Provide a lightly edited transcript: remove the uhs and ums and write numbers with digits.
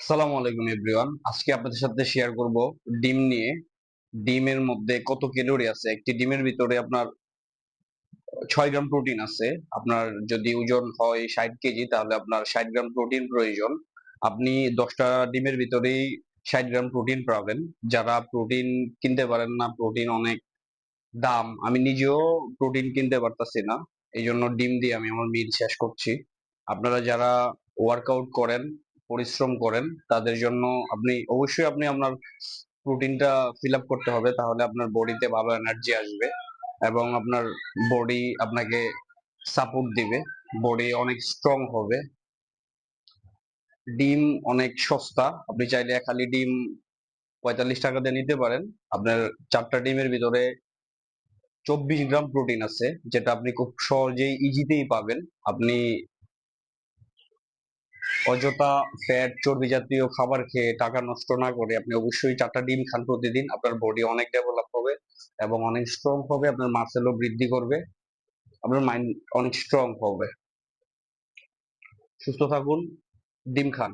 আসসালামু আলাইকুম এভরিওয়ান। আজকে আপনাদের সাথে শেয়ার করব ডিম নিয়ে। ডিমের মধ্যে কত ক্যালোরি আছে। একটি ডিমের ভিতরে আপনার 6 গ্রাম প্রোটিন আছে। আপনার যদি ওজন হয় 60 কেজি, তাহলে আপনার 60 গ্রাম প্রোটিন প্রয়োজন। আপনি 10টা ডিমের ভিতরেই 60 গ্রাম প্রোটিন পাবেন। যারা প্রোটিন কিনতে পারেন না, প্রোটিন অনেক দাম, আমি নিজেও প্রোটিন কিনতে পারতাছি না, এই জন্য ডিম দিয়ে আমি আমার মিল শেষ করছি। আপনারা যারা ওয়ার্কআউট করেন, পরিশ্রম করেন, তাদের জন্য অবশ্যই আপনার প্রোটিনটা ফিল আপ করতে হবে, তাহলে আপনার বডিতে ভালো এনার্জি আসবে এবং আপনার বডি আপনাকে সাপোর্ট দিবে, বডি অনেক স্ট্রং হবে। ডিম অনেক সস্তা, আপনি চাইলে খালি ডিম 45 টাকা দিয়ে নিতে পারেন। আপনার 4টা ডিমের ভিতরে 24 গ্রাম প্রোটিন আছে, যেটা আপনি খুব সহজেই ইজিতেই পাবেন। আপনি অযথা ফ্যাট চর্বি জাতীয় খাবার খেয়ে টাকা নষ্ট না করে আপনি অবশ্যই 4টা ডিম খান প্রতিদিন। আপনার বডি অনেক ডেভেলপ হবে এবং অনেক স্ট্রং হবে, আপনার মাসেলও বৃদ্ধি করবে, আপনার মাইন্ড অনেক স্ট্রং হবে। সুস্থ থাকুন, ডিম খান।